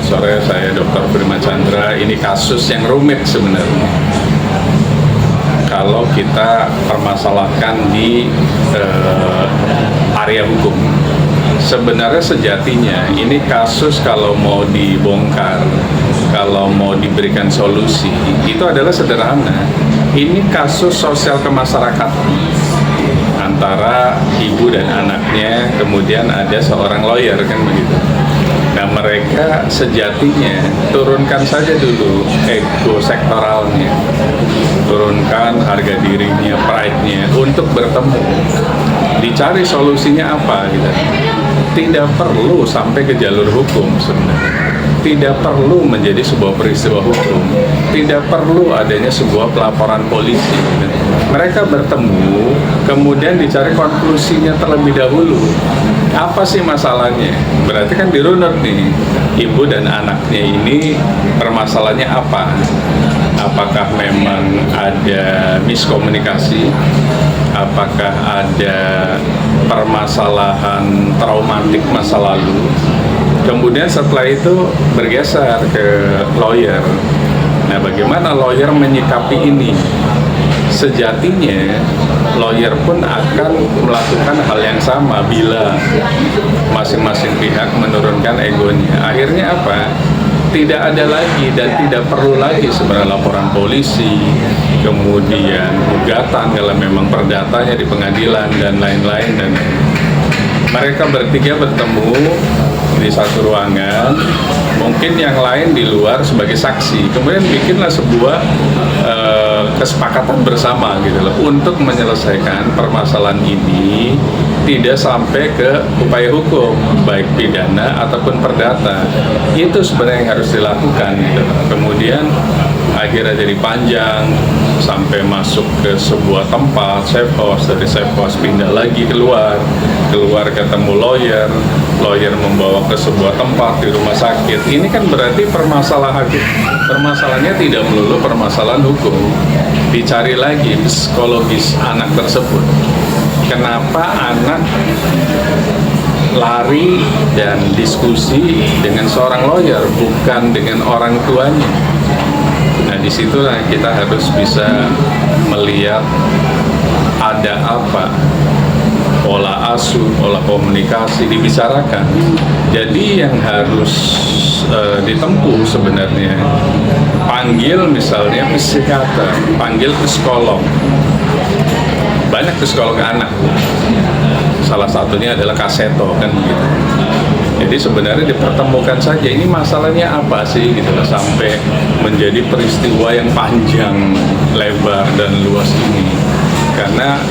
sore, saya Dr. Firman Chandra. Ini kasus yang rumit sebenarnya. Kalau kita permasalahkan di area hukum, sebenarnya sejatinya ini kasus kalau mau dibongkar, kalau mau diberikan solusi, itu adalah sederhana. Ini kasus sosial kemasyarakatan antara ibu dan anaknya, kemudian ada seorang lawyer, kan begitu. Nah, mereka sejatinya turunkan saja dulu ego sektoralnya, turunkan harga dirinya, pride-nya untuk bertemu, dicari solusinya apa gitu. Tidak perlu sampai ke jalur hukum sebenarnya. Tidak perlu menjadi sebuah peristiwa hukum, tidak perlu adanya sebuah pelaporan polisi. Mereka bertemu, kemudian dicari konklusinya terlebih dahulu. Apa sih masalahnya? Berarti kan dirunut nih, ibu dan anaknya ini permasalahannya apa? Apakah memang ada miskomunikasi? Apakah ada permasalahan traumatik masa lalu? Kemudian setelah itu bergeser ke lawyer. Nah, bagaimana lawyer menyikapi ini? Sejatinya lawyer pun akan melakukan hal yang sama bila masing-masing pihak menurunkan egonya. Akhirnya apa? Tidak ada lagi dan tidak perlu lagi sebenarnya laporan polisi, kemudian gugatan kalau memang perdatanya di pengadilan dan lain-lain. Dan mereka bertiga bertemu di satu ruangan, mungkin yang lain di luar sebagai saksi, kemudian bikinlah sebuah kesepakatan bersama gitu loh, untuk menyelesaikan permasalahan ini tidak sampai ke upaya hukum, baik pidana ataupun perdata. Itu sebenarnya yang harus dilakukan gitu. Kemudian akhirnya jadi panjang sampai masuk ke sebuah tempat safe house, dari safe house pindah lagi keluar ketemu lawyer membawa ke sebuah tempat di rumah sakit. Ini kan berarti permasalahannya tidak melulu permasalahan hukum. Dicari lagi psikologis anak tersebut. Kenapa anak lari dan diskusi dengan seorang lawyer, bukan dengan orang tuanya? Nah, disitulah kita harus bisa melihat ada apa, pola asuh, pola komunikasi dibicarakan. Jadi yang harus ditempuh sebenarnya, panggil misalnya psikiater, panggil psikolog. Banyak psikolog anak, salah satunya adalah Kaseto, kan begitu. Jadi sebenarnya dipertemukan saja, ini masalahnya apa sih gitu loh, sampai menjadi peristiwa yang panjang, lebar dan luas ini. Karena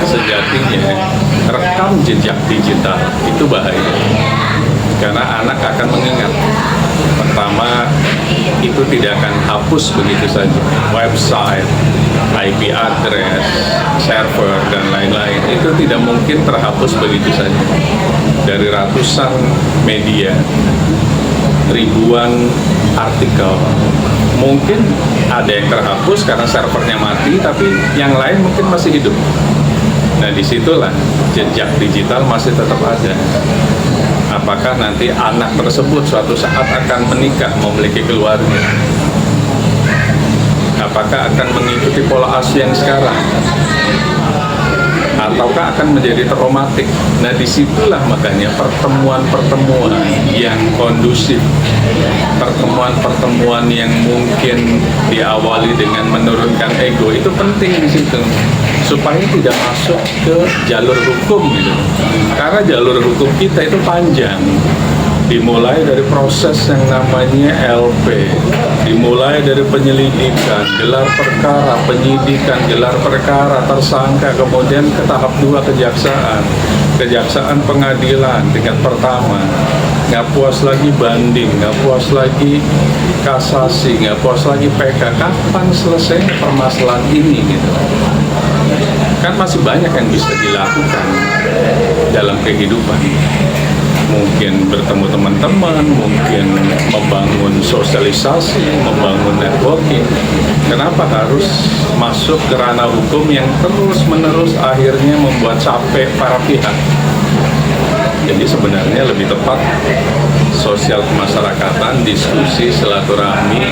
sejatinya rekam jejak digital itu bahaya, karena anak akan mengingat. Pertama, itu tidak akan hapus begitu saja. Website, IP address, server, dan lain-lain itu tidak mungkin terhapus begitu saja. Dari ratusan media, ribuan artikel, mungkin ada yang terhapus karena servernya mati, tapi yang lain mungkin masih hidup. Nah, disitulah jejak digital masih tetap ada. Apakah nanti anak tersebut suatu saat akan menikah, memiliki keluarga? Apakah akan mengikuti pola asuh yang sekarang? Ataukah akan menjadi traumatik? Nah, disitulah makanya pertemuan-pertemuan yang kondusif, pertemuan-pertemuan yang mungkin diawali dengan menurunkan ego, itu penting di situ, supaya tidak masuk ke jalur hukum gitu. Karena jalur hukum kita itu panjang. Dimulai dari proses yang namanya LP, dimulai dari penyelidikan, gelar perkara, penyidikan, gelar perkara, tersangka, kemudian ke tahap 2 kejaksaan pengadilan tingkat pertama, nggak puas lagi banding, nggak puas lagi kasasi, nggak puas lagi PK. Kapan selesainya permasalahan ini gitu? Kan masih banyak yang bisa dilakukan dalam kehidupan. Mungkin bertemu teman-teman, mungkin membangun sosialisasi, membangun networking. Kenapa harus masuk ke ranah hukum yang terus-menerus akhirnya membuat capek para pihak? Jadi sebenarnya lebih tepat sosial kemasyarakatan, diskusi, silaturahmi,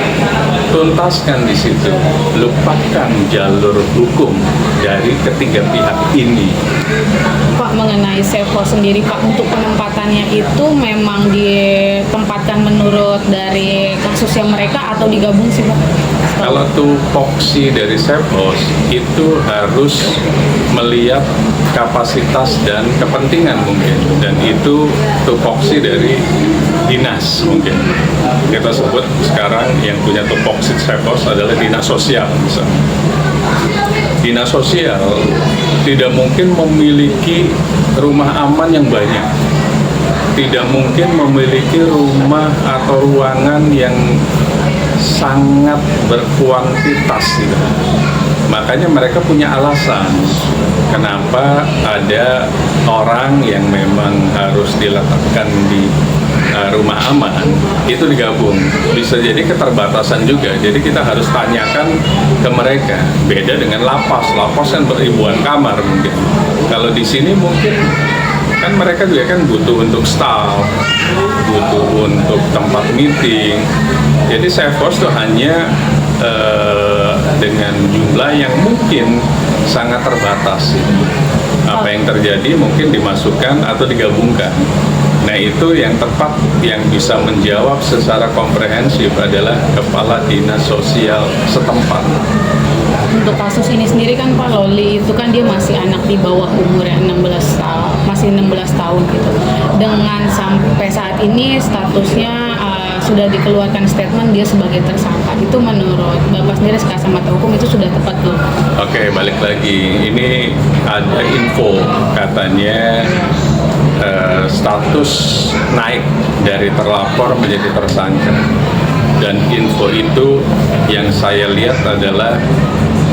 tuntaskan di situ, lupakan jalur hukum dari ketiga pihak ini. Pak, mengenai Sevo sendiri Pak, untuk penempatannya itu memang ditempatkan menurut dari kasusnya mereka atau digabung sih Pak? Kalau tupoksi dari Sevos itu harus melihat kapasitas dan kepentingan mungkin, dan itu tupoksi dari dinas mungkin. Kita sebut sekarang yang punya tupoksi Sevos adalah dinas sosial misalnya. Dinas sosial tidak mungkin memiliki rumah aman yang banyak, tidak mungkin memiliki rumah atau ruangan yang sangat berkuantitas gitu. Makanya mereka punya alasan kenapa ada orang yang memang harus diletakkan di rumah aman itu digabung. Bisa jadi keterbatasan juga, jadi kita harus tanyakan ke mereka. Beda dengan lapas kan beribuan kamar mungkin. Kalau di sini mungkin kan mereka juga kan butuh untuk staff, butuh untuk tempat meeting. Jadi Sevos itu hanya dengan jumlah yang mungkin sangat terbatas. Apa yang terjadi mungkin dimasukkan atau digabungkan. Nah itu yang tepat, yang bisa menjawab secara komprehensif adalah Kepala Dinas Sosial setempat. Untuk kasus ini sendiri kan Pak, Loli itu kan dia masih anak di bawah umurnya 16 tahun, masih 16 tahun gitu. Dengan sampai saat ini statusnya sudah dikeluarkan statement dia sebagai tersangka. Itu menurut Bapak sendiri kacamata hukum itu sudah tepat belum? Oke, balik lagi. Ini ada info katanya status naik dari terlapor menjadi tersangka. Dan info itu yang saya lihat adalah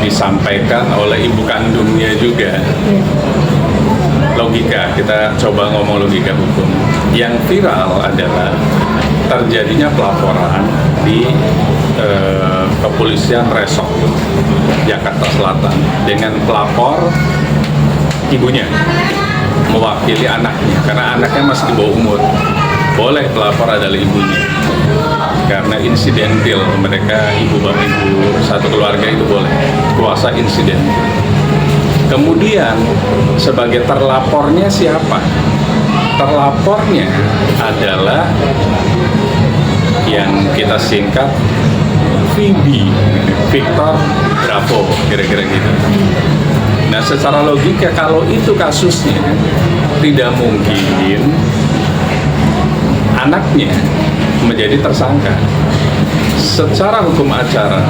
disampaikan oleh ibu kandungnya juga. Logika, kita coba ngomong logika hukum. Yang viral adalah terjadinya pelaporan di kepolisian Resort Jakarta Selatan dengan pelapor ibunya mewakili anaknya, karena anaknya masih di bawah umur. Boleh pelapor adalah ibunya, karena insidentil, mereka ibu satu keluarga itu boleh kuasa insidentil. Kemudian sebagai terlapornya siapa? Terlapornya adalah yang kita singkat Victor Bravo, kira-kira gitu. Nah secara logika kalau itu kasusnya, tidak mungkin anaknya menjadi tersangka. Secara hukum acara,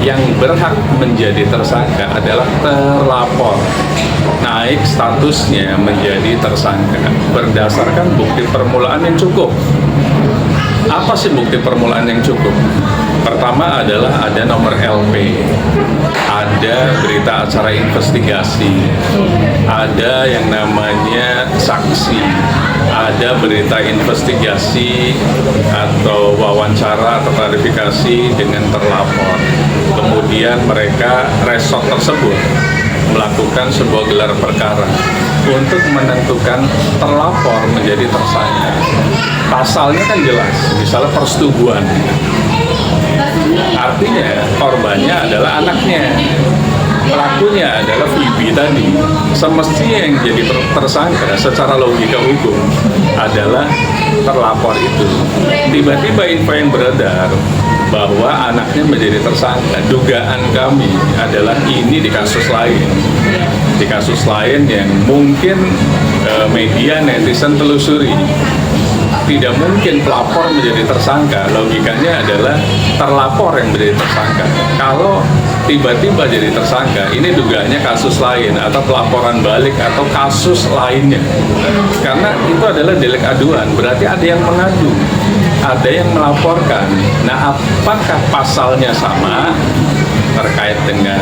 yang berhak menjadi tersangka adalah terlapor. Naik statusnya menjadi tersangka berdasarkan bukti permulaan yang cukup. Apa sih bukti permulaan yang cukup? Pertama adalah ada nomor LP, ada berita acara investigasi, ada yang namanya saksi, ada berita investigasi atau wawancara atau klarifikasi dengan terlapor. Kemudian mereka resort tersebut melakukan sebuah gelar perkara untuk menentukan terlapor menjadi tersangka. Pasalnya kan jelas, misalnya persetubuhan. Artinya korbannya adalah anaknya, pelakunya adalah Vivi tadi. Semestinya yang jadi tersangka secara logika hukum adalah terlapor itu. Tiba-tiba info yang beredar bahwa anaknya menjadi tersangka. Dugaan kami adalah ini di kasus lain. Di kasus lain yang mungkin media netizen telusuri. Tidak mungkin pelapor menjadi tersangka, logikanya adalah terlapor yang menjadi tersangka. Kalau tiba-tiba jadi tersangka, ini dugaannya kasus lain atau pelaporan balik atau kasus lainnya. Karena itu adalah delik aduan, berarti ada yang mengadu, ada yang melaporkan. Nah, apakah pasalnya sama terkait dengan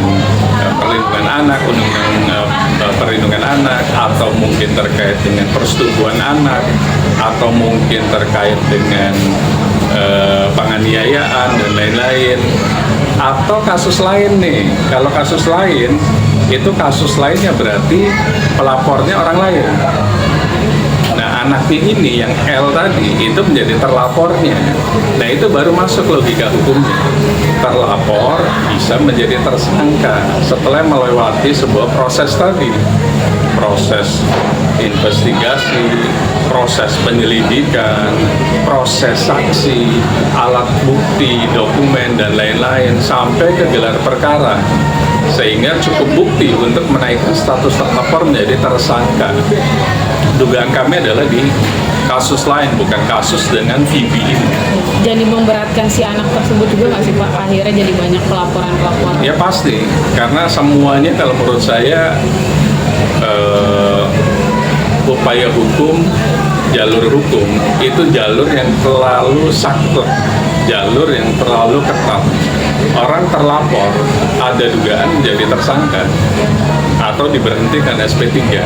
perlindungan anak, undang-undang perlindungan anak, atau mungkin terkait dengan persetubuhan anak, atau mungkin terkait dengan penganiayaan dan lain-lain, atau kasus lain nih. Kalau kasus lain, itu kasus lainnya berarti pelapornya orang lain. Nah, anaknya ini yang L tadi itu menjadi terlapornya. Nah itu baru masuk logika hukumnya. Terlapor bisa menjadi tersangka setelah melewati sebuah proses tadi. Proses investigasi, proses penyelidikan, proses saksi, alat bukti, dokumen, dan lain-lain sampai ke gelar perkara. Sehingga cukup bukti untuk menaikkan status terlapor menjadi tersangka. Dugaan kami adalah di kasus lain, bukan kasus dengan VB ini. Jadi memberatkan si anak tersebut juga nggak sih Pak? Akhirnya jadi banyak pelaporan-pelaporan. Ya pasti, karena semuanya kalau menurut saya upaya hukum, jalur hukum itu jalur yang terlalu saklek, jalur yang terlalu ketat. Orang terlapor ada dugaan menjadi tersangka atau diberhentikan SP3.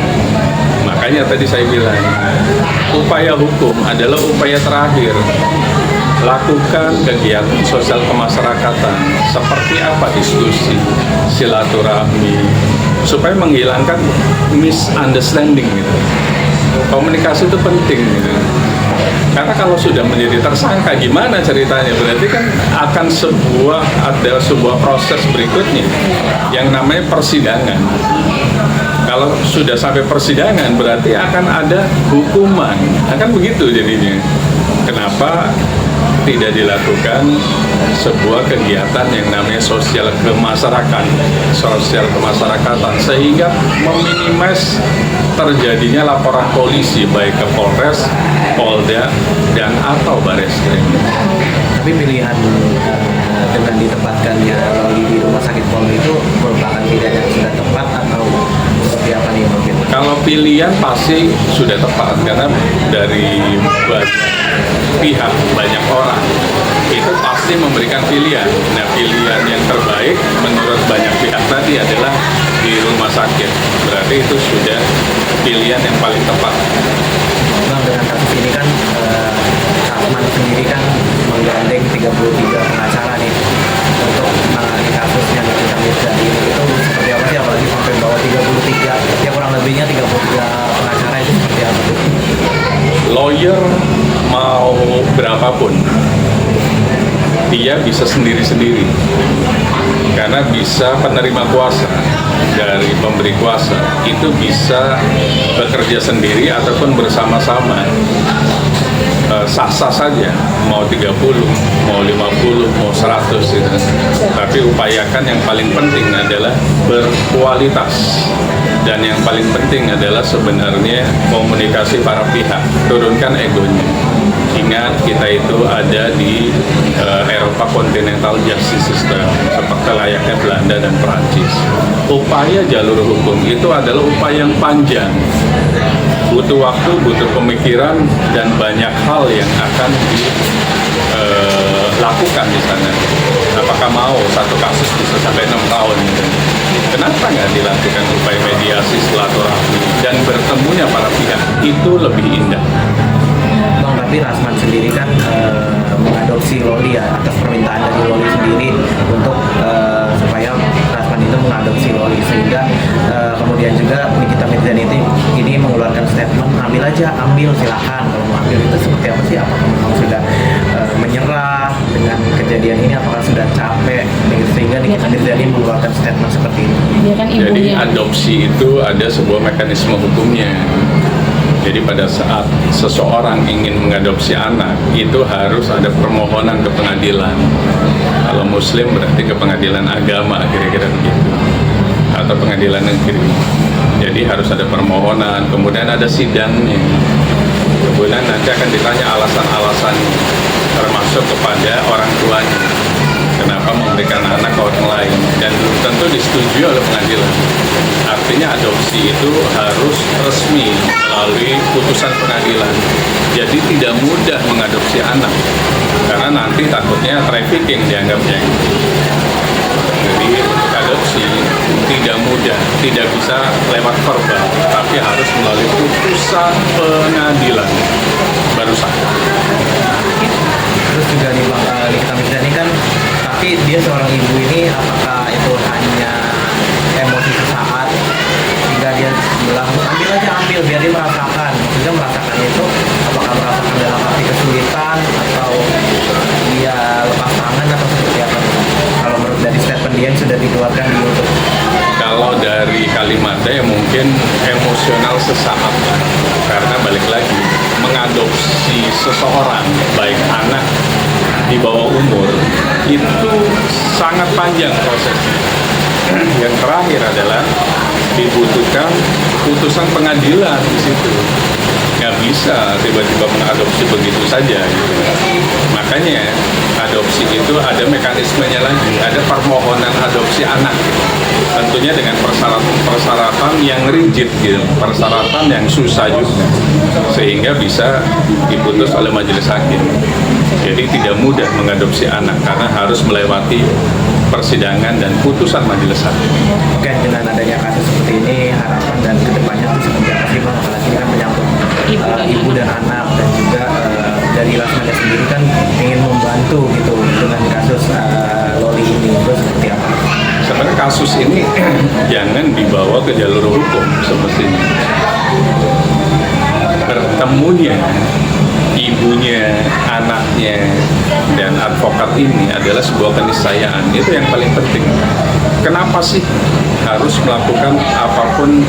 Makanya tadi saya bilang upaya hukum adalah upaya terakhir. Lakukan kegiatan sosial kemasyarakatan seperti apa, diskusi, silaturahmi, supaya menghilangkan misunderstanding gitu. Komunikasi itu penting gitu. Karena kalau sudah menjadi tersangka gimana ceritanya? Berarti kan akan ada sebuah proses berikutnya yang namanya persidangan. Kalau sudah sampai persidangan berarti akan ada hukuman. Akan begitu jadinya. Kenapa tidak dilakukan sebuah kegiatan yang namanya sosial kemasyarakatan sehingga meminimais terjadinya laporan polisi baik ke Polres, Polda, dan atau Bareskrim. Tapi pilihan dengan ditempatkannya Loli di rumah sakit Polri itu merupakan pilihan yang sudah tepat atau seperti apa nih mungkin? Kalau pilihan pasti sudah tepat karena dari pihak banyak orang itu pasti memberikan pilihan. Nah pilihan yang terbaik menurut banyak pihak tadi adalah di rumah sakit. Berarti itu sudah pilihan yang paling tepat. Bang, dengan kasus ini kan Rasman sendiri kan menggandeng 33 pengacara nih untuk menangani kasusnya di Mirza ini. Itu seperti apa sih, apalagi sampai bawa 33, ya kurang lebihnya 33 pengacara itu seperti apa tuh? Lawyer mau berapapun dia bisa sendiri-sendiri karena bisa penerima kuasa dari pemberi kuasa itu bisa bekerja sendiri ataupun bersama-sama. Sah-sah saja mau 30, mau 50, mau 100 gitu. Tapi upayakan yang paling penting adalah berkualitas. Dan yang paling penting adalah sebenarnya komunikasi para pihak, turunkan egonya. Ingat kita itu ada di Eropa Continental Justice System seperti layaknya Belanda dan Perancis. Upaya jalur hukum itu adalah upaya yang panjang, butuh waktu, butuh pemikiran, dan banyak hal yang akan dilakukan di sana. Apakah mau satu kasus bisa sampai 6 tahun gitu? Kenapa nggak dilakukan upaya mediasi, silaturahmi, dan bertemunya para pihak? Itu lebih indah. Bang, tapi Rasman sendiri kan mengadopsi Loli ya, atas permintaan dari Loli sendiri untuk supaya Rasman itu mengadopsi Loli, sehingga kemudian juga Nikita Mirzani ini mengeluarkan statement, ambil silakan, kalau mau ambil. Itu seperti apa sih? Apakah memang sudah menyerah dengan kejadian ini, apakah sudah capek sehingga Nikita Mirzani mengeluarkan statement seperti ini? Dia kan Jadi ibunya. adopsi itu ada sebuah mekanisme hukumnya. Jadi pada saat seseorang ingin mengadopsi anak, itu harus ada permohonan ke pengadilan. Kalau Muslim berarti ke pengadilan agama, kira-kira begitu. Atau pengadilan negeri. Jadi harus ada permohonan, kemudian ada sidangnya. Kemudian nanti akan ditanya alasan-alasan, termasuk kepada orang tuanya. Kenapa memberikan anak ke orang lain, dan tentu disetujui oleh pengadilan. Artinya adopsi itu harus resmi melalui putusan pengadilan. Jadi tidak mudah mengadopsi anak karena nanti takutnya trafficking dianggapnya. Jadi untuk adopsi tidak mudah, tidak bisa lewat verbal, tapi harus melalui putusan pengadilan baru sah. Terus juga nih Bang, Nikita Mirzani kan, tapi dia seorang ibu ini, apakah itu hanya emosi sesaat sehingga dia bilang ambil biar dia merasakan, maksudnya merasakan itu atau seperti apa? Kalau menurut dari statement dia yang sudah dikeluarkan di YouTube. Kalau dari kalimatnya ya mungkin emosional sesaat lah. Karena balik lagi, mengadopsi seseorang, baik anak di bawah umur, itu sangat panjang prosesnya. Yang terakhir adalah dibutuhkan putusan pengadilan di situ. Nggak bisa tiba-tiba mengadopsi begitu saja gitu. Makanya adopsi itu ada mekanismenya lagi, ada permohonan adopsi anak gitu. Tentunya dengan persyaratan yang rigid gitu, persyaratan yang susah juga, sehingga bisa diputus oleh majelis hakim. Jadi tidak mudah mengadopsi anak karena harus melewati persidangan dan putusan majelis hakim. Oke, dengan adanya kasus seperti ini, harapan dan kedepannya itu seperti apa sih Bang? Apalagi ini kan menyangkut ibu dan anak, dan juga dari Lasmada sendiri kan ingin membantu gitu dengan kasus Loli ini, itu seperti apa? Sebenarnya kasus ini jangan dibawa ke jalur hukum semestinya. Bertemunya ibunya, anaknya, dan advokat ini adalah sebuah keniscayaan. Itu yang paling penting. Kenapa sih harus melakukan apapun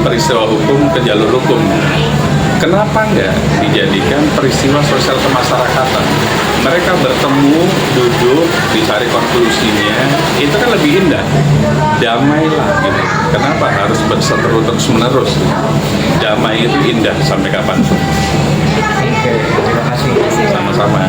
peristiwa hukum ke jalur hukum? Kenapa nggak dijadikan peristiwa sosial kemasyarakatan? Mereka bertemu, duduk, dicari konklusinya, itu kan lebih indah. Damailah gitu. Kenapa harus berseteru terus menerus? Damai itu indah sampai kapanpun. Oke, terima kasih. Sama-sama.